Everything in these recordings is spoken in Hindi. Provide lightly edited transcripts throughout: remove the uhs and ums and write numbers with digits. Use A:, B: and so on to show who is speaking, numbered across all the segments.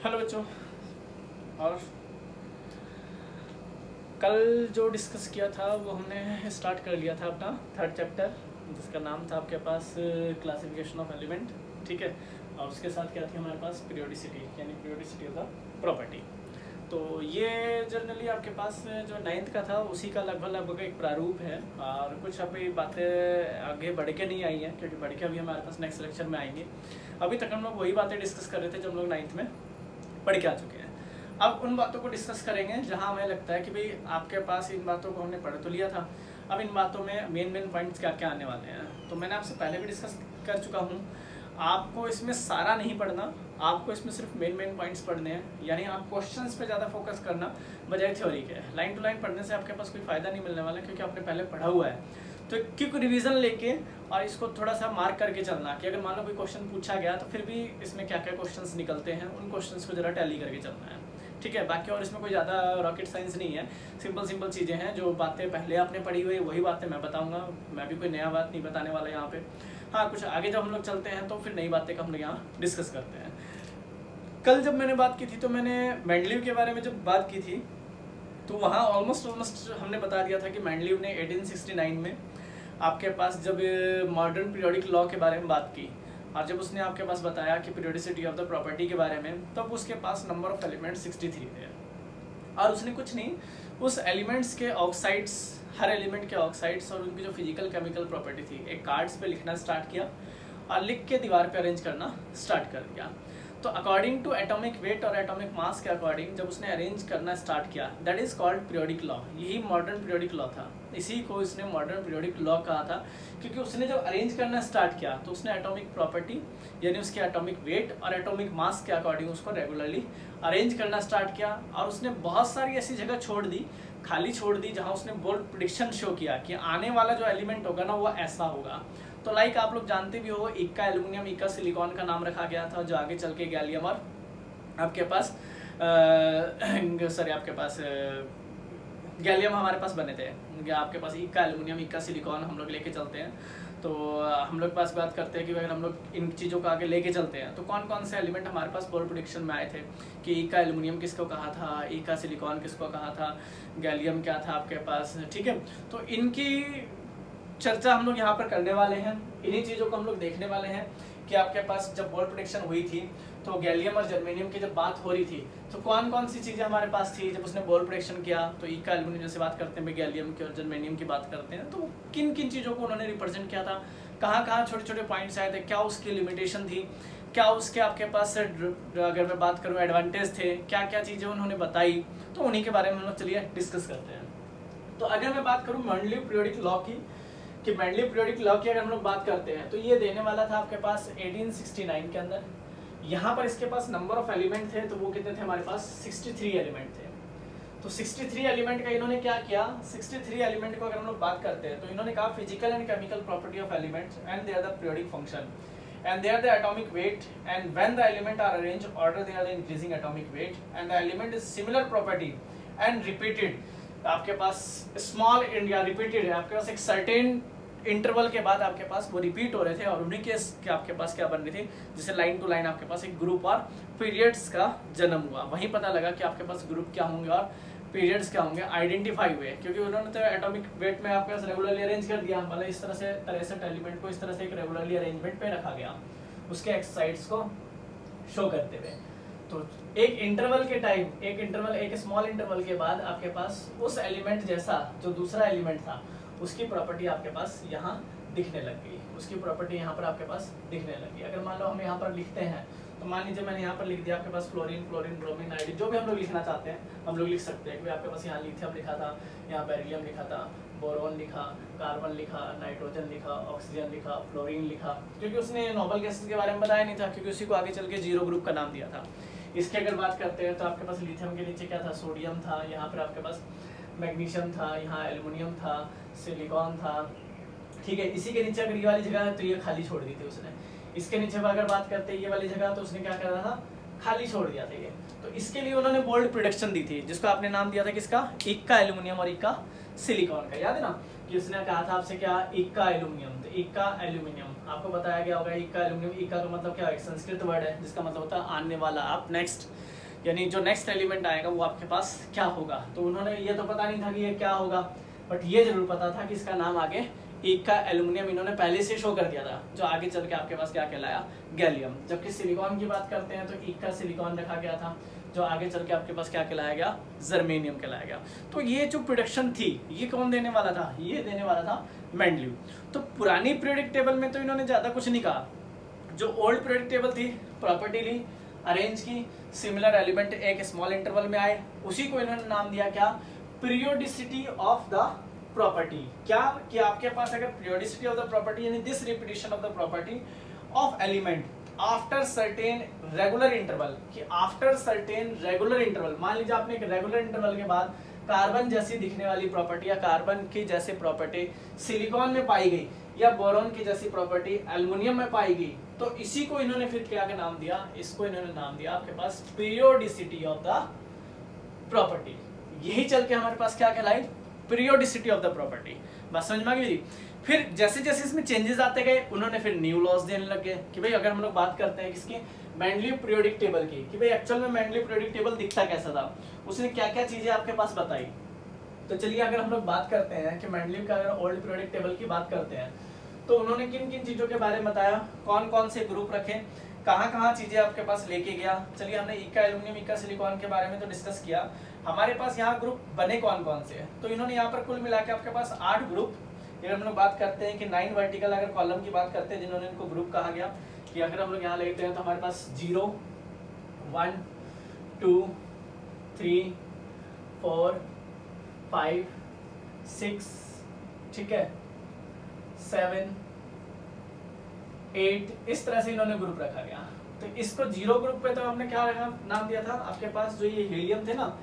A: हेलो बच्चों। और कल जो डिस्कस किया था वो हमने स्टार्ट कर लिया था अपना थर्ड चैप्टर, जिसका नाम था आपके पास क्लासिफिकेशन ऑफ एलिमेंट। ठीक है, और उसके साथ क्या थी हमारे पास पीरियोडिसिटी, यानी पीरियोडिसिटी ऑफ द प्रॉपर्टी। तो ये जनरली आपके पास जो 9th का था उसी का लगभग एक प्रारूप है, और कुछ अभी बातें आगे बढ़ के नहीं आई हैं, क्योंकि बढ़ के अभी हमारे पास नेक्स्ट लेक्चर में आएंगे। अभी तक हम लोग वही बातें डिस्कस कर रहे थे जो हम लोग 9th में पढ़ के आ चुके हैं। अब उन बातों को डिस्कस करेंगे जहां हमें लगता है कि भाई आपके पास इन बातों को हमने पढ़ तो लिया था, अब इन बातों में मेन पॉइंट्स क्या क्या आने वाले हैं। तो मैंने आपसे पहले भी डिस्कस कर चुका हूँ, आपको इसमें सारा नहीं पढ़ना, आपको इसमें सिर्फ मेन पॉइंट्स पढ़ने हैं। यानी आप क्वेश्चंस पे ज़्यादा फोकस करना बजाय थ्योरी के। लाइन टू लाइन पढ़ने से आपके पास कोई फ़ायदा नहीं मिलने वाला, क्योंकि आपने पहले पढ़ा हुआ है। तो क्विक रिवीजन लेके और इसको थोड़ा सा मार्क करके चलना कि अगर मान लो कोई क्वेश्चन पूछा गया तो फिर भी इसमें क्या क्या क्वेश्चंस निकलते हैं, उन क्वेश्चंस को जरा टैली करके चलना है। ठीक है, बाकी और इसमें कोई ज़्यादा रॉकेट साइंस नहीं है, सिंपल चीज़ें हैं। जो बातें पहले आपने पढ़ी हुई वही बातें मैं बताऊंगा, मैं भी कोई नया बात नहीं बताने वाला यहाँ पे। हाँ, कुछ आगे जब हम लोग चलते हैं तो फिर नई बातें का हम लोग यहाँ डिस्कस करते हैं। कल जब मैंने बात की थी तो मैंने मेंडलीव के बारे में जब बात की थी तो वहाँ ऑलमोस्ट हमने बता दिया था कि मेंडलीव ने 1869 में आपके पास जब मॉडर्न पीरियोडिक लॉ के बारे में बात की, और जब उसने आपके पास बताया कि पीरियोडिसिटी ऑफ द प्रॉपर्टी के बारे में, तब उसके पास नंबर ऑफ एलिमेंट्स 63 थे। और उसने कुछ नहीं, उस एलिमेंट्स के ऑक्साइड्स, हर एलिमेंट के ऑक्साइड्स और उनकी जो फिजिकल केमिकल प्रॉपर्टी थी एक कार्ड्स पे लिखना स्टार्ट किया और लिख के दीवार पे अरेंज करना स्टार्ट कर दिया। तो अकॉर्डिंग टू एटॉमिक वेट और एटॉमिक मास के अकॉर्डिंग जब उसने अरेंज करना स्टार्ट किया, that is called periodic law. यही मॉडर्न पीरियोडिक लॉ था, इसी को इसने मॉडर्न पीरियोडिक लॉ कहा था, क्योंकि उसने जब अरेंज करना स्टार्ट किया तो उसने एटॉमिक प्रॉपर्टी यानी उसके एटॉमिक वेट और एटॉमिक मास के अकॉर्डिंग उसको रेगुलरली अरेंज करना स्टार्ट किया। और उसने बहुत सारी ऐसी जगह छोड़ दी, खाली छोड़ दी, जहाँ उसने बोल्ड प्रेडिक्शन शो किया कि आने वाला जो एलिमेंट होगा ना वो ऐसा होगा। तो लाइक आप लोग जानते भी हो, इक्का एल्यूमिनियम, इक्का सिलिकॉन का नाम रखा गया था, जो आगे चल के गैलियम और आपके पास आपके पास गैलियम हमारे पास बने थे। आपके पास इक्का एल्यूमिनियम, इक्का सिलिकॉन हम लोग लेके चलते हैं। तो हम लोग पास बात करते हैं कि अगर हम लोग इन चीज़ों को आगे लेके चलते हैं तो कौन कौन से एलिमेंट हमारे पास बोल्ड प्रेडिक्शन में आए थे, कि इक्का एल्यूमिनियम किसको कहा था, इक्का सिलिकॉन किसको कहा था, गैलियम क्या था आपके पास। ठीक है, तो इनकी चर्चा हम लोग यहाँ पर करने वाले हैं, इन्हीं चीज़ों को हम लोग देखने वाले हैं कि आपके पास जब बोल्ड प्रेडिक्शन हुई थी तो गैलियम और जर्मेनियम की जब बात हो रही थी तो कौन कौन सी चीज़ें हमारे पास थी जब उसने बोल्ड प्रेडिक्शन किया। तो इक्का एल्यूमिनियम से बात करते हैं, गैलियम की और जर्मेनियम की बात करते हैं, तो किन किन चीज़ों को उन्होंने रिप्रेजेंट किया था, कहाँ कहाँ छोटे छोटे पॉइंट्स आए थे, क्या उसकी लिमिटेशन थी, क्या उसके आपके पास अगर मैं बात करूँ एडवांटेज थे, क्या क्या चीज़ें उन्होंने बताई, तो उन्हीं के बारे में हम लोग चलिए डिस्कस करते हैं। तो अगर मैं बात करूँ मेंडलीव पीरियोडिक लॉ की, कि मेंडलीव पीरियोडिक लॉ की अगर हम लोग बात करते हैं तो ये देने वाला था आपके पास 1869 के अंदर। यहाँ पर इसके पास नंबर ऑफ एलिमेंट थे, तो वो कितने थे हमारे पास, 63 एलिमेंट थे। तो 63 एलिमेंट का इन्होंने क्या किया, 63 एलिमेंट को अगर हम लोग बात करते हैं तो इन्होंने कहा physical and chemical property of elements and they are the periodic function and they are the atomic weight, and when the element are arranged order they are the increasing atomic weight, and the element is similar property and repeated। आपके पास स्मॉल या रिपीटेड है, आपके पास एक सर्टेन इंटरवल के बाद आपके पास वो रिपीट हो रहे थे, और उन्हीं के आपके पास क्या बन रही थी, जिससे लाइन टू लाइन आपके पास एक ग्रुप और पीरियड्स का जन्म हुआ। वहीं पता लगा कि आपके पास ग्रुप क्या होंगे और पीरियड्स क्या होंगे, आइडेंटिफाई हुए, क्योंकि उन्होंने तो एटॉमिक वेट में आपके पास रेगुलरली अरेंज कर दिया, मतलब इस तरह से 63 एलिमेंट को इस तरह से एक रेगुलरली अरेंजमेंट पे रखा गया, उसके एक्साइड्स को शो करते हुए। तो एक इंटरवल के टाइम, एक स्मॉल इंटरवल के बाद आपके पास उस एलिमेंट जैसा जो दूसरा एलिमेंट था उसकी प्रॉपर्टी आपके पास यहाँ दिखने लग गई, उसकी प्रॉपर्टी यहाँ पर आपके पास दिखने लगी। अगर मान लो हम यहाँ पर लिखते हैं तो मान लीजिए मैंने यहाँ पर लिख दिया आपके पास फ्लोरीन, ब्रोमीन, आयोडीन, जो भी हम लोग लिखना चाहते हैं हम लोग लिख सकते हैं। आपके पास यहाँ लिथियम लिखा था, यहाँ बेरिलियम लिखा था, बोरोन लिखा, कार्बन लिखा, नाइट्रोजन लिखा, ऑक्सीजन लिखा, फ्लोरीन लिखा, क्योंकि उसने नोबल गैसेस के बारे में बताया नहीं था, क्योंकि उसी को आगे चल के जीरो ग्रुप का नाम दिया था। इसकी अगर बात करते हैं तो आपके पास लिथियम के नीचे क्या था, सोडियम था, यहाँ पर आपके पास मैग्नीशियम था, यहाँ एल्युमिनियम था, सिलिकॉन था। ठीक है, इसी के नीचे अगर ये वाली जगह है तो ये खाली छोड़ दी थी उसने। इसके नीचे अगर बात करते हैं ये वाली जगह, तो उसने क्या करा था, खाली छोड़ दिया था ये। तो इसके लिए उन्होंने बोल्ड प्रेडिक्शन दी थी, जिसको आपने नाम दिया था किसका, इक्का एल्यूमिनियम और इक्का सिलिकॉन का। याद है ना कि उसने कहा था आपसे क्या, इक्का एल्यूमिनियम, तो इक्का एल्यूमिनियम आपको बताया गया होगा इक्का एल्युमिनियम, इक्का का मतलब क्या है, संस्कृत वर्ड है जिसका मतलब होता है आने वाला, आप नेक्स्ट, यानी जो नेक्स्ट एलिमेंट आएगा वो आपके पास क्या होगा। तो उन्होंने ये तो पता नहीं था कि ये क्या होगा, बट ये जरूर पता था कि इसका नाम आगे इक्का एल्युमिनियम इन्होंने पहले से शो कर दिया था, जो आगे चल के आपके पास क्या कहलाया, गैलियम। जबकि सिलिकॉन की बात करते हैं तो इक्का सिलिकॉन रखा गया था, जो आगे चल के आपके पास क्या कहलाया गया, जर्मेनियम कहलाया गया। तो ये जो प्रोडक्शन थी ये कौन देने वाला था, ये देने वाला था मेंडलीव। तो पुरानी पीरियोडिक टेबल में तो इन्होंने ज्यादा कुछ नहीं कहा, जो ओल्ड पीरियोडिक टेबल थी प्रॉपर्टी ली, अरेंज की, सिमिलर एलिमेंट एक स्मॉल इंटरवल में आए, उसी को इन्होंने नाम दिया क्या, पीरियोडिसिटी ऑफ द प्रॉपर्टी। क्या कि आपके पास अगर पीरियोडिसिटी ऑफ द प्रॉपर्टी यानी this repetition of the property of element after certain regular interval, कि आफ्टर सर्टेन रेगुलर इंटरवल, मान लीजिए आपने एक रेगुलर इंटरवल के बाद कार्बन जैसी दिखने वाली प्रॉपर्टी या कार्बन की जैसी प्रॉपर्टी सिलिकॉन में पाई गई या बोरॉन की जैसी प्रॉपर्टी एल्युमिनियम में पाई गई, तो इसी को इन्होंने फिर क्या का नाम दिया, इसको इन्होंने नाम दिया आपके पास पीरियोडिसिटी ऑफ द प्रॉपर्टी। यही चल के हमारे पास क्या कहलाई, पीरियोडिसिटी ऑफ द प्रॉपर्टी। बस समझ में आ गई। फिर जैसे जैसे इसमें चेंजेस आते गए उन्होंने फिर न्यू लॉज देने लगे कि भाई अगर हम लोग बात करते हैं किसकी, मेंडलीव पीरियोडिक टेबल की, कि भाई एक्चुअल में मेंडलीव पीरियोडिक टेबल दिखता कैसा था, उसने क्या क्या चीजें आपके पास बताई। तो चलिए अगर हम लोग बात करते हैं कि मेंडलीव का अगर ओल्ड पीरियोडिक टेबल की बात करते हैं तो उन्होंने किन किन चीजों के बारे में बताया, कौन कौन से ग्रुप रखे, कहाँ कहाँ चीजें आपके पास लेके गया। चलिए हमने इक्का एल्युमिनियम इक्का सिलिकॉन के बारे में तो डिस्कस किया, हमारे पास यहाँ ग्रुप बने कौन कौन से हैं। तो इन्होंने यहाँ पर कुल मिला के आपके पास 8 ग्रुप, अगर हम लोग बात करते हैं कि 9 वर्टिकल अगर कॉलम की बात करते हैं जिन्होंने इनको ग्रुप कहा गया, कि अगर हम लोग यहाँ लेते हैं तो हमारे पास 0 1 2 3 4 5 6 ठीक है 7 8 इस तरह से इन्होंने ग्रुप रखा गया। तो इसको 0 ग्रुप पे तो हमने क्या नाम दिया था, आपके पास जो ये हीलियम थे ना,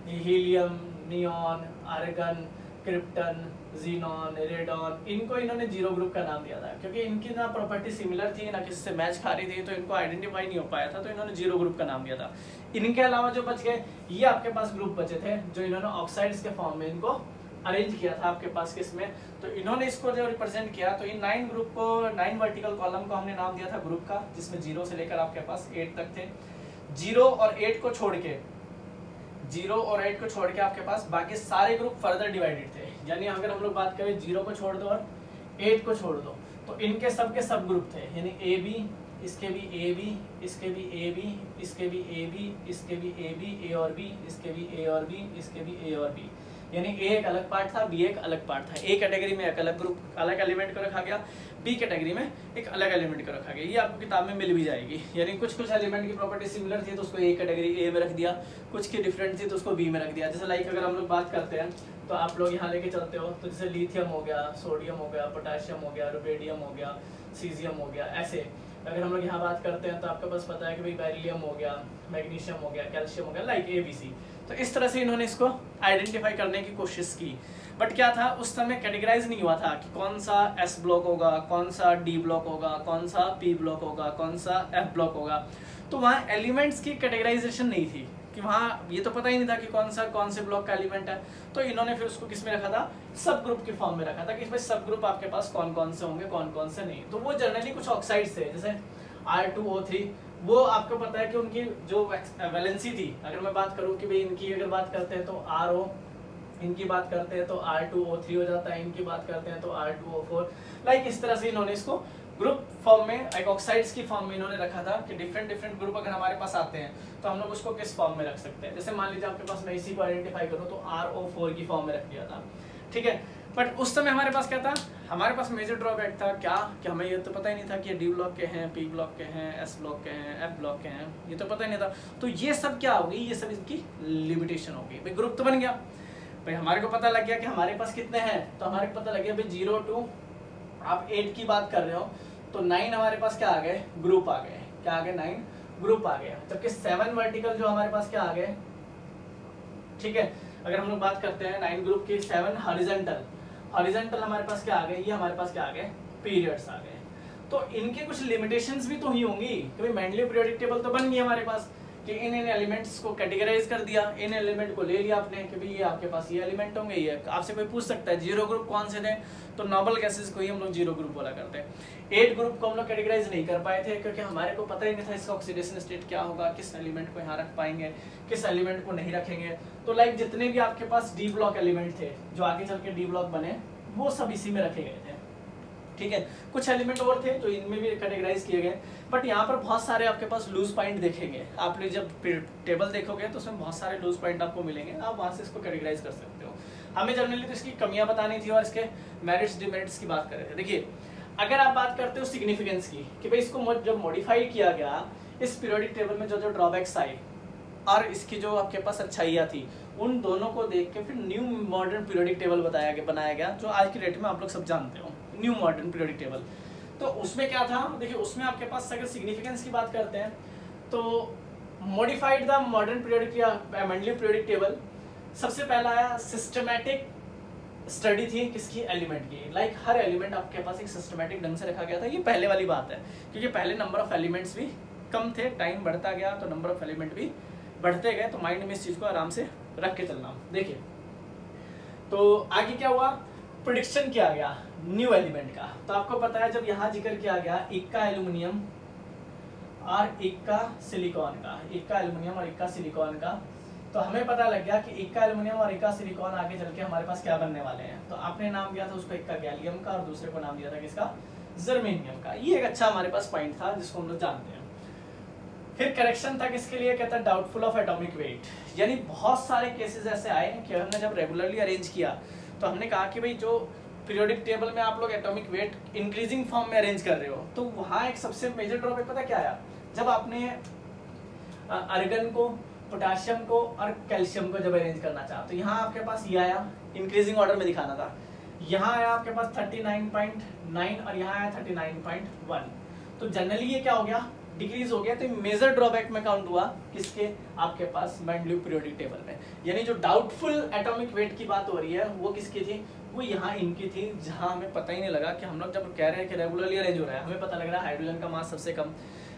A: ये helium, neon, argon, krypton, xenon, radon, इनको इन्होंने 0 ग्रुप का नाम दिया था क्योंकि इनकी ना प्रॉपर्टी सिमिलर थी ना किसी से मैच खा रही थी, तो इनको आइडेंटिफाई नहीं हो पाया था, तो इन्होंने 0 ग्रुप का नाम दिया था। इनके अलावा जो बच गए ये आपके पास ग्रुप बचे थे जो इन्होंने ऑक्साइड्स के फॉर्म में इनको अरेंज किया था आपके पास किसमें, तो इन्होंने इसको जो रिप्रेजेंट किया, तो इन 9 ग्रुप को 9 वर्टिकल कॉलम को हमने नाम दिया था ग्रुप का, जिसमें 0 से लेकर आपके पास 8 तक थे। 0 और 8 को छोड़ के 0 और 8 को छोड़ के आपके पास बाकी सारे ग्रुप फर्दर डिवाइडेड थे। यानी अगर हम लोग बात करें 0 को छोड़ दो और 8 को छोड़ दो तो इनके सबके सब ग्रुप थे, यानी ए बी, इसके भी ए बी, इसके भी ए बी, इसके भी ए बी, इसके भी ए बी, ए और बी, इसके भी ए और बी, इसके भी ए और बी, यानी ए एक अलग पार्ट था, बी एक अलग पार्ट था। ए कैटेगरी में एक अलग ग्रुप अलग एलिमेंट को रखा गया, बी कैटेगरी में एक अलग एलिमेंट को रखा गया। ये आपको किताब में मिल भी जाएगी। यानी कुछ कुछ एलिमेंट की प्रॉपर्टी सिमिलर थी तो उसको ए कैटेगरी ए में रख दिया, कुछ की डिफरेंट थी तो उसको बी में रख दिया। जैसे लाइक अगर हम लोग बात करते हैं तो आप लोग यहाँ लेके चलते हो तो जैसे लिथियम हो गया, सोडियम हो गया, पोटेशियम हो गया, रुबेडियम हो गया, सीजियम हो गया। ऐसे अगर हम लोग यहाँ बात करते हैं तो आपके पास पता है कि भाई बेरिलियम हो गया, मैग्नीशियम हो गया, कैल्शियम हो गया, लाइक ABC। तो इस तरह से इन्होंने इसको आइडेंटिफाई करने की कोशिश की। बट क्या था, उस समय कैटेगराइज नहीं हुआ था कि कौन सा S ब्लॉक होगा, कौन सा D ब्लॉक होगा, कौन सा P ब्लॉक होगा, कौन सा F ब्लॉक होगा। तो वहाँ एलिमेंट्स की कैटेगराइजेशन नहीं थी कि वहाँ ये तो पता ही नहीं था कि कौन से ब्लॉक का एलिमेंट है। तो इन्होंने फिर उसको किस में रखा था, सब ग्रुप के फॉर्म में रखा था कि इसमें सब ग्रुप आपके पास कौन कौन से होंगे, कौन कौन से नहीं। तो वो जनरली कुछ ऑक्साइड्स थे, जैसे R2O3, वो आपको पता है कि उनकी जो वैलेंसी थी, अगर मैं बात करूं कि भाई इनकी अगर बात करते हैं तो RO, इनकी बात करते हैं तो R2O3 हो जाता है, इनकी बात करते हैं तो R2O4। लाइक इस तरह से इन्होंने इसको ग्रुप फॉर्म में, एक ऑक्साइड्स की फॉर्म में इन्होंने रखा था कि डिफरेंट डिफरेंट ग्रुप अगर हमारे पास आते हैं तो हम लोग उसको किस फॉर्म में रख सकते हैं। जैसे मान लीजिए आपके पास मैं इसी को आइडेंटिफाई करूँ तो RO4 की फॉर्म में रख दिया था, ठीक है। बट उस समय हमारे पास क्या था, हमारे पास मेजर ड्रॉबैक था क्या कि हमें ये तो पता ही नहीं था कि ये D ब्लॉक के हैं, P ब्लॉक के हैं, S ब्लॉक के हैं, F ब्लॉक के हैं, ये तो पता ही नहीं था। तो ये सब क्या होगी, ये सब इसकी लिमिटेशन होगी। भाई ग्रुप तो बन गया, भाई हमारे को पता लग गया कि हमारे पास कितने हैं, तो हमारे को पता लग गया भाई 0 to आप 8 की बात कर रहे हो तो 9 हमारे पास क्या आ गए, ग्रुप आ गए। क्या आ गए, 9 ग्रुप आ गया। जबकि 7 वर्टिकल जो हमारे पास क्या आ गए, ठीक है। अगर हम लोग बात करते हैं 9 ग्रुप की, 7 हॉरिजॉन्टल हमारे पास क्या आ गए, ये हमारे पास क्या आ गए, पीरियड्स आ गए। तो इनके कुछ लिमिटेशंस भी तो ही होंगी कि भाई मेंडलीव पीरियोडिक टेबल तो बन गई हमारे पास, कि इन एलिमेंट्स को कैटेगराइज कर दिया, इन एलिमेंट को ले लिया आपने कि भाई ये आपके पास ये एलिमेंट होंगे। ये आपसे कोई पूछ सकता है जीरो ग्रुप कौन से थे, तो नोबल गैसेस को ही हम लोग जीरो ग्रुप बोला करते हैं। 8 ग्रुप को हम लोग कैटेगराइज नहीं कर पाए थे क्योंकि हमारे को पता ही नहीं था इसका ऑक्सीडेशन स्टेट क्या होगा, किस एलिमेंट को यहाँ रख पाएंगे, किस एलिमेंट को नहीं रखेंगे। तो लाइक जितने भी आपके पास डी ब्लॉक एलिमेंट थे जो आगे चल के डी ब्लॉक बने, वो सब इसी में रखे गए थे। ठीक है, कुछ एलिमेंट और थे जो इनमें भी कैटेगराइज किए गए, बट यहाँ पर बहुत सारे आपके पास लूज पॉइंट देखेंगे। आपने जब टेबल देखोगे तो उसमें बहुत सारे लूज पॉइंट आपको मिलेंगे, आप वहाँ से इसको कैटेगराइज कर सकते हो। हमें जनरली तो इसकी कमियां बतानी थी और इसके मेरिट्स डिमेरिट्स की बात कर रहे थे। देखिए, अगर आप बात करते हो सिग्निफिकेंस की कि भाई इसको जब मॉडिफाई किया गया, इस पीरियोडिक टेबल में जो जो ड्रॉबैक्स आए और इसकी जो आपके पास अच्छाइयाँ थी, उन दोनों को देख के फिर न्यू मॉडर्न पीरियोडिक टेबल बनाया गया, जो आज की डेट में आप लोग सब जानते हो, न्यू मॉडर्न पीरियोडिक टेबल। तो उसमें क्या था, देखिए उसमें आपके पास अगर सिग्निफिकेंस की बात करते हैं तो मॉडिफाइड द मॉडर्न पीरियोडिक या मेंडलीव पीरियोडिक टेबल, सबसे पहला आया सिस्टमैटिक स्टडी थी किसकी, एलिमेंट की। लाइक हर एलिमेंट आपके पास एक सिस्टमैटिक ढंग से रखा गया था। ये पहले वाली बात है क्योंकि पहले नंबर ऑफ एलिमेंट्स भी कम थे, टाइम बढ़ता गया तो नंबर ऑफ एलिमेंट भी बढ़ते गए, तो माइंड में इस चीज को आराम से रख के चलना। देखिए तो आगे क्या हुआ, प्रेडिक्शन किया गया न्यू एलिमेंट का। तो आपको पता है जब यहाँ जिक्र किया गया इक्का एल्यूमिनियम और इक्का सिलिकॉन का, इक्का एल्यूमिनियम और इक्का सिलिकॉन का, तो हमें पता लग गया कि इक्का एल्यूमिनियम और इक्का सिलिकॉन आगे चल के हमारे पास क्या बनने वाले हैं। तो आपने नाम दिया था उसको इक्का गैलियम का और दूसरे को नाम दिया था किसका, जर्मेनियम का। ये एक अच्छा हमारे पास पॉइंट था जिसको हम लोग जानते हैं। फिर करेक्शन था किसके लिए, कहता है डाउटफुल ऑफ एटॉमिक वेट, यानी बहुत सारे केसेस ऐसे आए कि हमने जब रेगुलरली अरेंज किया तो हमने कहा कि भाई जो पीरियोडिक टेबल में आप लोग एटॉमिक वेट इंक्रीजिंग फॉर्म में अरेंज कर रहे हो, तो वहाँ एक सबसे मेजर ड्रॉबैक पता क्या आया, जब आपने आर्गन को, पोटाशियम को और कैल्शियम को जब अरेंज करना चाहा, तो यहाँ आपके पास ये आया, इंक्रीजिंग ऑर्डर में दिखाना था, यहाँ आया आपके पास 39.9 और यहाँ आया 39.1। तो जनरली ये क्या हो गया, डिक्रीज हो गया। तो मेजर ड्रॉबैक में काउंट हुआ किसके, आपके पास मेंडलीव पीरियोडिक टेबल में। यानी जो डाउटफुल एटॉमिक वेट की बात हो रही है वो किसकी थी, वो यहाँ इनकी थी, जहाँ हमें पता ही नहीं लगा कि हम लोग जब कह रहे हैं कि रेगुलरली अरेंज हो रहा है, हमें पता लग रहा है हाइड्रोजन का मास सबसे कम,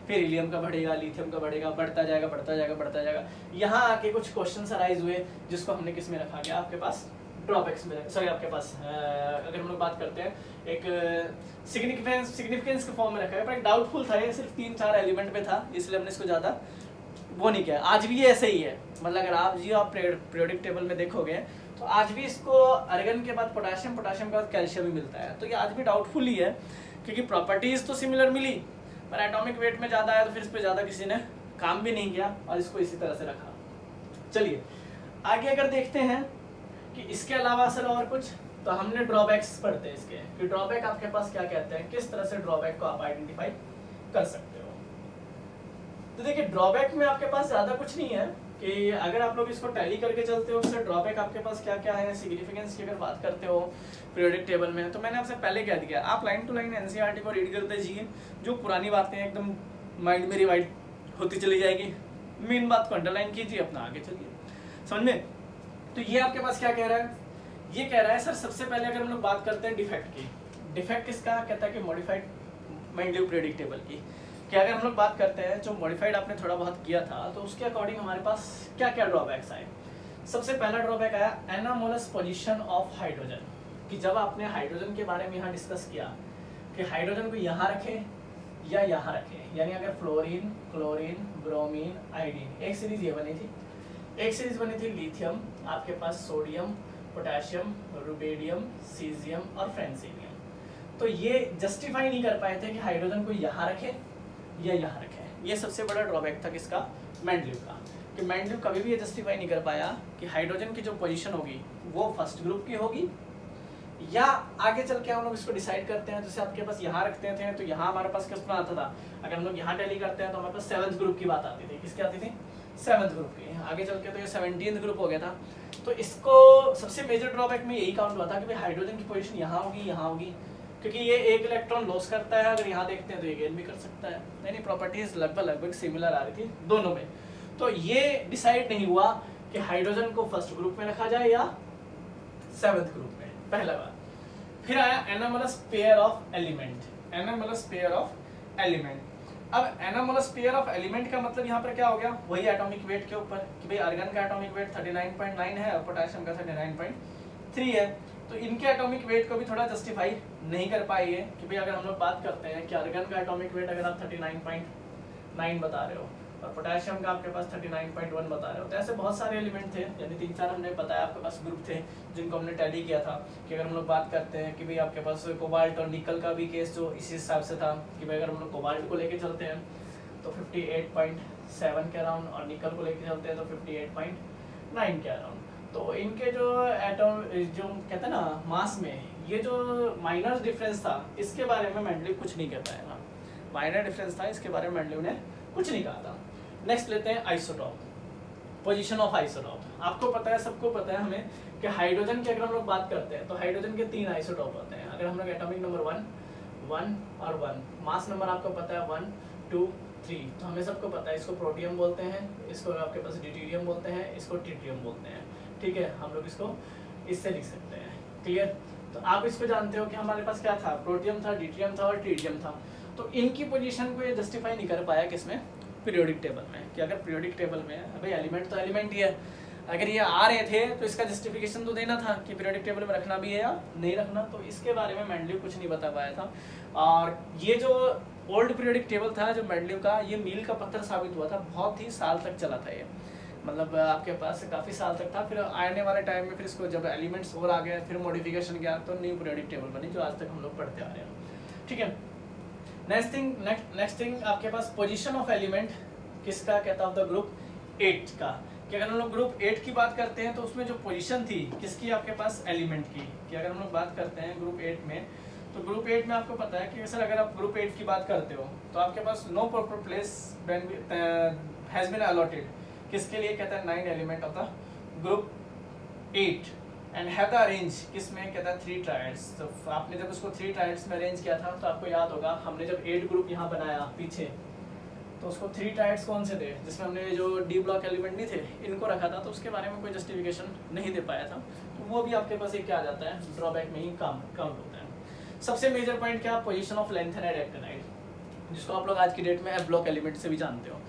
A: फिर हीलियम का बढ़ेगा, लिथियम का बढ़ेगा, बढ़ता जाएगा बढ़ता जाएगा बढ़ता जाएगा। यहाँ आके कुछ क्वेश्चन अराइज हुए जिसको हमने किस में रखा गया, आपके पास ड्रॉबैक्स में, सॉरी आपके पास अगर हम लोग बात करते हैं एक सिग्निफिकेंस के फॉर्म में रखा है, पर एक डाउटफुल था, ये सिर्फ 3-4 एलिमेंट पे था, इसलिए हमने इसको ज़्यादा वो नहीं किया। आज भी ये ऐसे ही है, मतलब अगर आप पीरियोडिक टेबल में देखोगे तो आज भी इसको आर्गन के बाद पोटाशियम, पोटाशियम के बाद कैल्शियम ही मिलता है। तो ये आज भी डाउटफुल ही है क्योंकि प्रॉपर्टीज तो सिमिलर मिली पर एटॉमिक वेट में ज़्यादा आया, तो फिर इस पर ज़्यादा किसी ने काम भी नहीं किया और इसको इसी तरह से रखा। चलिए आगे अगर देखते हैं कि इसके अलावा सर और कुछ, तो हमने ड्रॉबैक्स पढ़ते हैं इसके कि ड्रॉबैक आपके पास क्या कहते हैं, किस तरह से ड्रॉबैक को आप आइडेंटिफाई कर सकते हो। तो देखिए ड्रॉबैक में आपके पास ज्यादा कुछ नहीं है कि अगर आप लोग इसको टैली करके चलते हो उससे ड्रॉबैक आपके पास क्या क्या है। सिग्निफिकेंस की अगर बात करते हो पीरियोडिक टेबल में, तो मैंने आपसे पहले कह दिया, आप लाइन टू लाइन एनसीईआरटी को रीड करते जाइए, जो पुरानी बातें एकदम माइंड में रिवाइड होती चली जाएगी, मेन बात को अंडरलाइन कीजिए, अपना आगे चलिए, समझ में। तो ये आपके पास क्या कह रहा है, ये कह रहा है सर सबसे पहले अगर हम लोग बात करते हैं डिफेक्ट की, डिफेक्ट किसका, कहता है कि मॉडिफाइड मेंडलीव पीरियोडिक टेबल की, कि अगर हम लोग बात करते हैं जो मॉडिफाइड आपने थोड़ा बहुत किया था तो उसके अकॉर्डिंग हमारे पास क्या क्या ड्रॉबैक्स आए। सबसे पहला ड्रॉबैक आया एनामोलस पोजीशन ऑफ हाइड्रोजन, कि जब आपने हाइड्रोजन के बारे में यहाँ डिस्कस किया कि हाइड्रोजन को यहाँ रखे या यहाँ रखे, यानी अगर फ्लोरीन, क्लोरीन, ब्रोमीन, आयोडीन, एक सीरीज ये बनी थी, एक सीरीज बनी थी लिथियम, आपके पास सोडियम, पोटेशियम, रुबेडियम, सीजियम और फ्रेंसियम। तो ये जस्टिफाई नहीं कर पाए थे कि हाइड्रोजन को यहाँ रखे या यहाँ रखे। ये सबसे बड़ा ड्रॉबैक था किसका, मेंडलीव का, कि मेंडलीव कभी भी ये जस्टिफाई नहीं कर पाया कि हाइड्रोजन की जो पोजीशन होगी वो फर्स्ट ग्रुप की होगी या आगे चल के हम लोग इसको डिसाइड करते हैं। जैसे आपके पास यहाँ रखते थे तो यहाँ हमारे पास किस में आता था, अगर हम लोग यहाँ टैली करते हैं तो हमारे पास 7th ग्रुप की बात आती थी, किसकी आती थी, 7th ग्रुप की। आगे चल के तो ये 17th ग्रुप हो गया था। तो इसको सबसे मेजर ड्रॉबैक में यही काउंट हुआ था कि भाई हाइड्रोजन की पोजीशन यहाँ होगी, यहाँ होगी, क्योंकि ये एक इलेक्ट्रॉन लॉस करता है, अगर यहाँ देखते हैं तो ये गेन भी कर सकता है, यानी प्रॉपर्टीज लगभग सिमिलर आ रही थी दोनों में। तो ये डिसाइड नहीं हुआ कि हाइड्रोजन को फर्स्ट ग्रुप में रखा जाए या 7th ग्रुप में, पहला बात। फिर आया anomalous pair of element, anomalous pair of element. अब एनोमलस पेयर ऑफ एलिमेंट का मतलब यहाँ पर क्या हो गया, वही एटॉमिक वेट के ऊपर कि भाई आर्गन का एटॉमिक वेट 39.9 है और पोटेशियम का 39.3 है। तो इनके एटॉमिक वेट को भी थोड़ा जस्टिफाई नहीं कर पाई है कि भाई अगर हम लोग बात करते हैं कि आर्गन का एटॉमिक वेट अगर आप 39.9 बता रहे हो और पोटेशियम का आपके पास 39.1 बता रहे हो, तो ऐसे बहुत सारे एलिमेंट थे, यानी 3-4 हमने बताया आपके पास ग्रुप थे जिनको हमने टैली किया था कि अगर हम लोग बात करते हैं कि भाई आपके पास कोबाल्ट और निकल का भी केस जो इसी हिसाब से था कि भाई अगर हम लोग कोबाल्ट को लेके चलते हैं तो 58.7 के अराउंड और निकल को लेके चलते हैं तो 58.9 के अराउंड। तो इनके जो एटम जो कहते हैं ना मास में ये जो माइनर डिफरेंस था इसके बारे में मेंडलीव कुछ नहीं कह पाया था, माइनर डिफरेंस था इसके बारे में मेंडलीव ने कुछ नहीं कहा था। नेक्स्ट लेते हैं आइसोटॉप, पोजीशन ऑफ आइसोटॉप। आपको पता है, सबको पता है हमें कि हाइड्रोजन की अगर हम लोग बात करते हैं तो हाइड्रोजन के 3 आइसोटॉप होते हैं। अगर हम लोग एटॉमिक नंबर 1 और 1, मास नंबर आपको पता है 1, 2, 3, तो हमें सबको पता है इसको प्रोटियम बोलते हैं, इसको आपके पास ड्यूटेरियम बोलते हैं, इसको ट्रिटियम बोलते हैं। ठीक है, हम लोग इसको इससे लिख सकते हैं। क्लियर? तो आप इसको जानते हो कि हमारे पास क्या था, प्रोटियम था, ड्यूटेरियम था और ट्रिटियम था। तो इनकी पोजीशन को ये जस्टिफाई नहीं कर पाया किसमें, पीरियोडिक टेबल में, कि अगर पीरियोडिक टेबल में भाई एलिमेंट तो एलिमेंट ही है, अगर ये आ रहे थे तो इसका जस्टिफिकेशन तो देना था कि पीरियोडिक टेबल में रखना भी है या नहीं रखना। तो इसके बारे में मेंडलीव कुछ नहीं बता पाया था। और ये जो ओल्ड पीरियोडिक टेबल था जो मेंडलीव का, ये मील का पत्थर साबित हुआ था, बहुत ही साल तक चला था ये, मतलब आपके पास काफ़ी साल तक था। फिर आने वाले टाइम में फिर इसको जब एलिमेंट्स और आ गए, फिर मॉडिफिकेशन किया तो न्यू पीरियोडिक टेबल बनी जो आज तक हम लोग पढ़ते आ रहे हैं। ठीक है, नेक्स्ट थिंग आपके पास पोजीशन ऑफ एलिमेंट किसका कहता है, ऑफ द ग्रुप 8 का। कि अगर हम लोग ग्रुप 8 की बात करते हैं तो उसमें जो पोजीशन थी किसकी, आपके पास एलिमेंट की। कि अगर हम लोग बात करते हैं ग्रुप 8 में, तो ग्रुप 8 में आपको पता है कि सर अगर आप ग्रुप 8 की बात करते हो तो आपके पास no proper place has been allotted किसके लिए, कहता है 9 element of the group 8 and have the arrange किसमें, कहता है 3 ट्रायड्स। तो आपने जब उसको 3 ट्रायड्स में अरेंज किया था तो आपको याद होगा हमने जब 8 ग्रुप यहाँ बनाया पीछे, तो उसको 3 ट्रायड्स कौन से थे जिसमें हमने जो डी ब्लॉक एलिमेंट नहीं थे इनको रखा था, तो उसके बारे में कोई जस्टिफिकेशन नहीं दे पाया था। तो वो भी आपके पास एक क्या आ जाता है, ड्रॉबैक में ही काउंट होता है। सबसे मेजर पॉइंट क्या, पोजीशन ऑफ लैंथेनाइड एक्टिनाइड, जिसको आप लोग आज की डेट में एफ ब्लॉक एलिमेंट से भी जानते हो।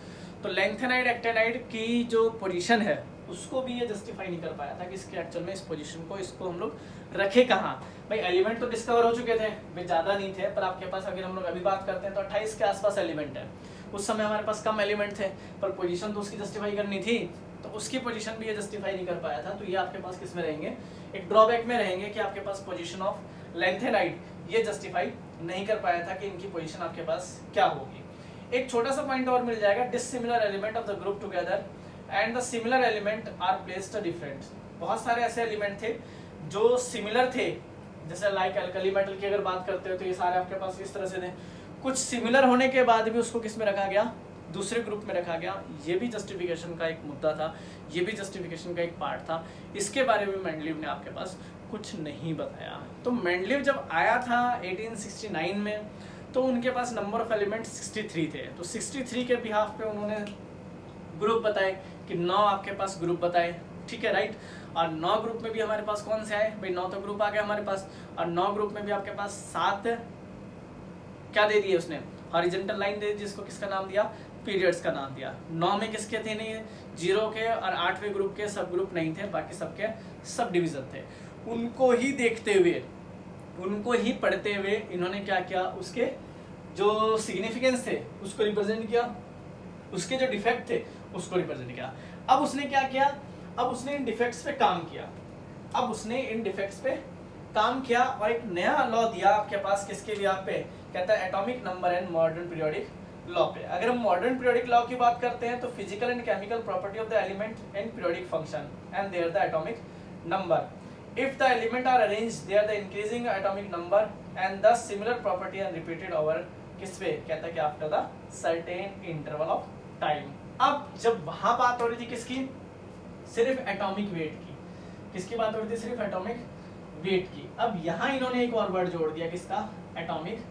A: तो लैंथेनाइड एक्टिनाइड की जो पोजीशन है उसको भी ये जस्टिफाई नहीं कर पाया था कि इसके एक्चुअल में इस पोजीशन को इसको हम लोग रखे कहाँ। भाई एलिमेंट तो डिस्कवर हो चुके थे, भाई ज़्यादा नहीं थे, पर आपके पास अगर हम लोग अभी बात करते हैं तो 28 के आसपास एलिमेंट है। उस समय हमारे पास कम एलिमेंट थे पर पोजीशन तो उसकी जस्टिफाई करनी थी, तो उसकी पोजीशन भी ये जस्टिफाई नहीं कर पाया था। तो ये आपके पास किस में रहेंगे, एक ड्रॉबैक में रहेंगे कि आपके पास पोजीशन ऑफ लैंथेनाइड ये जस्टिफाई नहीं कर पाया था कि इनकी पोजीशन आपके पास क्या होगी। एक छोटा सा पॉइंट और मिल जाएगा, dissimilar element of the group together and the similar element are placed different. बहुत सारे ऐसे एलिमेंट थे जो सिमिलर थे, जैसे लाइक अल्कली मेटल की अगर बात करते हो तो ये सारे आपके पास इस तरह से थे। कुछ सिमिलर होने के बाद भी उसको किस में रखा गया, दूसरे ग्रुप में रखा गया। ये भी जस्टिफिकेशन का एक मुद्दा था, ये भी जस्टिफिकेशन का एक पार्ट था। इसके बारे में मेंडलीव ने आपके पास कुछ नहीं बताया। तो मेंडलीव जब आया था 1869 में तो उनके पास नंबर ऑफ एलिमेंट 63 थे। तो 63 के बिहाफ पे उन्होंने ग्रुप बताए कि 9 आपके पास ग्रुप बताए, ठीक है राइट। और 9 ग्रुप में भी हमारे पास कौन से आए, भाई 9 तो ग्रुप आ गए हमारे पास, और 9 ग्रुप में भी आपके पास 7 क्या दे दिए उसने, हॉरिजॉन्टल लाइन दे दी, जिसको किसका नाम दिया, पीरियड्स का नाम दिया। 9 में किसके थे नहीं, 0 के और 8वें ग्रुप के सब ग्रुप नहीं थे, बाकी सबके सब डिवीजन थे। उनको ही देखते हुए, उनको ही पढ़ते हुए इन्होंने क्या किया, उसके जो सिग्निफिकेंस थे उसको रिप्रेजेंट किया, उसके जो डिफेक्ट थे उसको रिप्रेजेंट किया। अब उसने क्या किया, अब उसने इन डिफेक्ट्स पे काम किया, अब उसने इन डिफेक्ट्स पे काम किया और एक नया लॉ दिया आपके पास किसके भी आप पे, कहता है atomic number and modern periodic law पे। अगर हम मॉडर्न पीरियोडिक लॉ की बात करते हैं तो physical and chemical property of the element and periodic function and there the atomic number. If the element are arranged, they are the increasing atomic number and thus similar property and repeated over किस पे, कहता है कि after the certain interval of time। अब जब वहां बात हो रही थी किसकी, सिर्फ एटॉमिक वेट की, किसकी बात हो रही थी, सिर्फ एटॉमिक वेट की। अब यहाँ इन्होंने एक और वर्ड जोड़ दिया किसका, एटॉमिक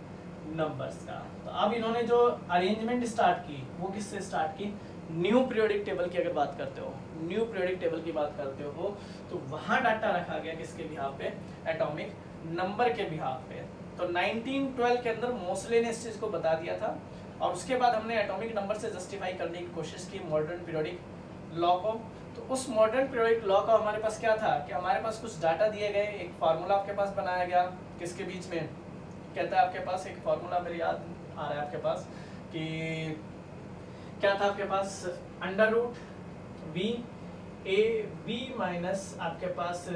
A: नंबर्स का। तो अब इन्होंने जो अरेंजमेंट स्टार्ट की वो किससे स्टार्ट की, न्यू पीरियोडिक टेबल की अगर बात करते हो, न्यू पीरियोडिक टेबल की बात करते हो तो वहाँ डाटा रखा गया किसके बिहाफ पे, एटॉमिक नंबर के बिहाफ पे। तो 1912 के अंदर मोसले ने इस चीज़ को बता दिया था और उसके बाद हमने एटॉमिक नंबर से जस्टिफाई करने की कोशिश की मॉडर्न पीरियोडिक लॉ को। तो उस मॉडर्न पीरियोडिक लॉ का हमारे पास क्या था कि हमारे पास कुछ डाटा दिए गए, एक फार्मूला आपके पास बनाया गया, किसके बीच में कहता है आपके पास एक फार्मूला मेरे याद आ रहा है आपके पास कि क्या था आपके पास under root V A B minus आपके पास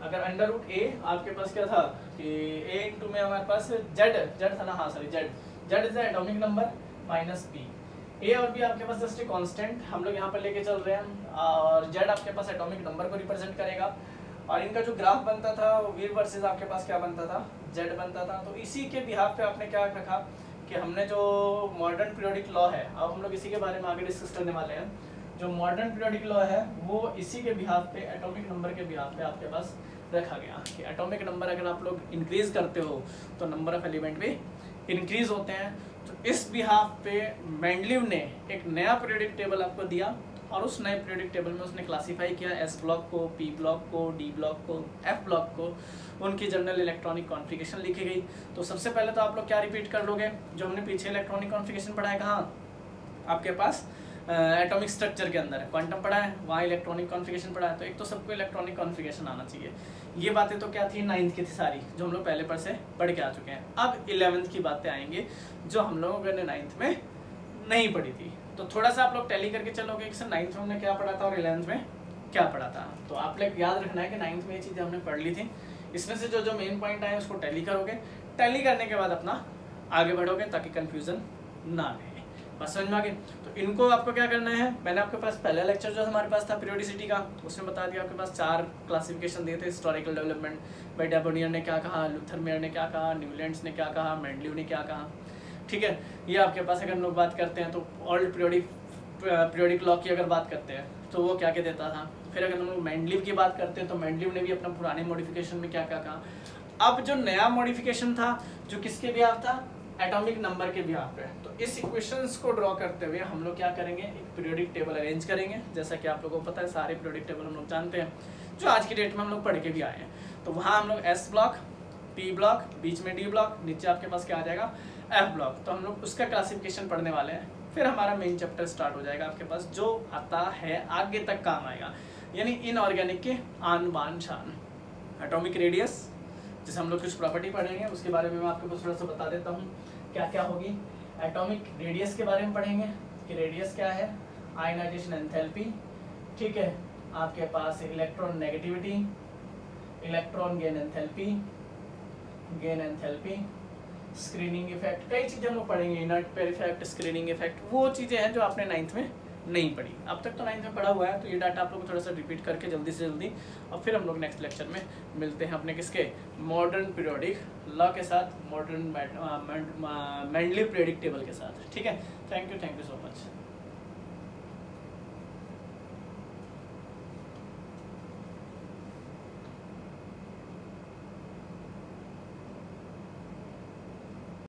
A: अगर अंडर रूट ए आपके पास क्या था कि ए इंटू में हमारे पास जेड था ना, हाँ sorry Z is the atomic number minus P. A और बी आपके पास जस्ट ए कांस्टेंट हम लोग यहाँ पर लेके चल रहे हैं और जेड आपके पास एटॉमिक नंबर को रिप्रेजेंट करेगा और इनका जो ग्राफ बनता था वो वी वर्सेस आपके पास क्या बनता था जेड बनता था। तो इसी के बिहाफ पे आपने क्या रखा कि हमने जो मॉडर्न पीरियोडिक लॉ है, अब हम लोग इसी के बारे में आगे डिस्कस करने वाले हैं, जो मॉडर्न पीरियोडिक लॉ है वो इसी के बिहाफ पे एटॉमिक नंबर के बिहाफ पे आपके पास रखा गया कि एटॉमिक नंबर अगर आप लोग इंक्रीज करते हो तो नंबर ऑफ एलिमेंट भी इंक्रीज होते हैं। तो इस बिहाफ पे मेंडलीव ने एक नया पीरियोडिक टेबल आपको दिया और उस नए पीरियोडिक टेबल में उसने क्लासिफाई किया एस ब्लॉक को, पी ब्लॉक को, डी ब्लॉक को, एफ ब्लॉक को, उनकी जनरल इलेक्ट्रॉनिक कॉन्फ़िगरेशन लिखी गई। तो सबसे पहले तो आप लोग क्या रिपीट कर लोगे जो हमने पीछे इलेक्ट्रॉनिक कॉन्फ़िगरेशन पढ़ा है, कहाँ आपके पास एटॉमिक स्ट्रक्चर के अंदर है, क्वांटम पढ़ा है, वहाँ इलेक्ट्रॉनिक कॉन्फ़िगरेशन पढ़ा है। तो एक तो सबको इलेक्ट्रॉनिक कॉन्फ़िगरेशन आना चाहिए। ये बातें तो क्या थी 9th की थी सारी जो हम लोग पहले पर से पढ़ के आ चुके हैं। अब 11th की बातें आएंगे जो हम लोगों ने 9th में नहीं पढ़ी थी। तो थोड़ा सा आप लोग टैली करके चलोगे कि सर 9th में हमने क्या पढ़ा था और 11th में क्या पढ़ा था। तो आप लोग याद रखना है कि 9th में ये चीज़ें हमने पढ़ ली थी, इसमें से जो जो मेन पॉइंट आए उसको टैली करोगे, टैली करने के बाद अपना आगे बढ़ोगे ताकि कन्फ्यूज़न ना रहे। बस समझ में आ गए। तो इनको आपको क्या करना है, मैंने आपके पास पहला लेक्चर जो हमारे पास था पीरियोडिसिटी का उसमें बता दिया, आपके पास 4 क्लासिफिकेशन दिए थे। हिस्टोरिकल डेवलपमेंट बाय डेबोनियर ने क्या कहा, लूथर मेयर ने क्या कहा, न्यूलैंड्स ने क्या कहा, मेंडलीव ने क्या कहा, ठीक है। ये आपके पास अगर हम लोग बात करते हैं तो ओल्ड पीरियोडिक लॉ की अगर बात करते हैं तो वो क्या क्या देता था। फिर अगर हम लोग मेंडलीव की बात करते हैं तो मेंडलीव ने भी अपना पुराने मॉडिफिकेशन में क्या क्या कहा। अब जो नया मॉडिफिकेशन था जो किसके बिहाफ था, एटॉमिक नंबर के बिहाफ पे। तो इस इक्वेशंस को ड्रॉ करते हुए हम लोग क्या करेंगे, एक पीरियोडिक टेबल अरेंज करेंगे। जैसा कि आप लोगों को पता है सारे पीरियोडिक टेबल हम लोग जानते हैं जो आज की डेट में हम लोग पढ़ के भी आए हैं। तो वहाँ हम लोग एस ब्लॉक, पी ब्लॉक, बीच में डी ब्लॉक, नीचे आपके पास क्या आ जाएगा एफ ब्लॉक। तो हम लोग उसका क्लासिफिकेशन पढ़ने वाले हैं। फिर हमारा मेन चैप्टर स्टार्ट हो जाएगा आपके पास जो आता है आगे तक काम आएगा, यानी इनऑर्गेनिक के आन बान शान। एटॉमिक रेडियस जैसे हम लोग कुछ प्रॉपर्टी पढ़ेंगे उसके बारे में मैं आपको थोड़ा सा बता देता हूँ क्या क्या होगी। एटॉमिक रेडियस के बारे में पढ़ेंगे कि रेडियस क्या है, आयनाइजेशन एंथैल्पी, ठीक है, आपके पास electron negativity, electron gain enthalpy, screening effect, कई चीज़ें हम लोग पढ़ेंगे, inert pair effect, screening effect, वो चीज़ें हैं जो आपने 9th में नहीं पढ़ी। अब तक तो 9th में पढ़ा हुआ है तो ये डाटा आप लोग को थोड़ा सा रिपीट करके जल्दी से जल्दी, और फिर हम लोग नेक्स्ट लेक्चर में मिलते हैं अपने किसके मॉडर्न पीरियोडिक लॉ के साथ, मॉडर्न मेंडलीव पीरियोडिक टेबल के साथ, ठीक है। Thank you so much.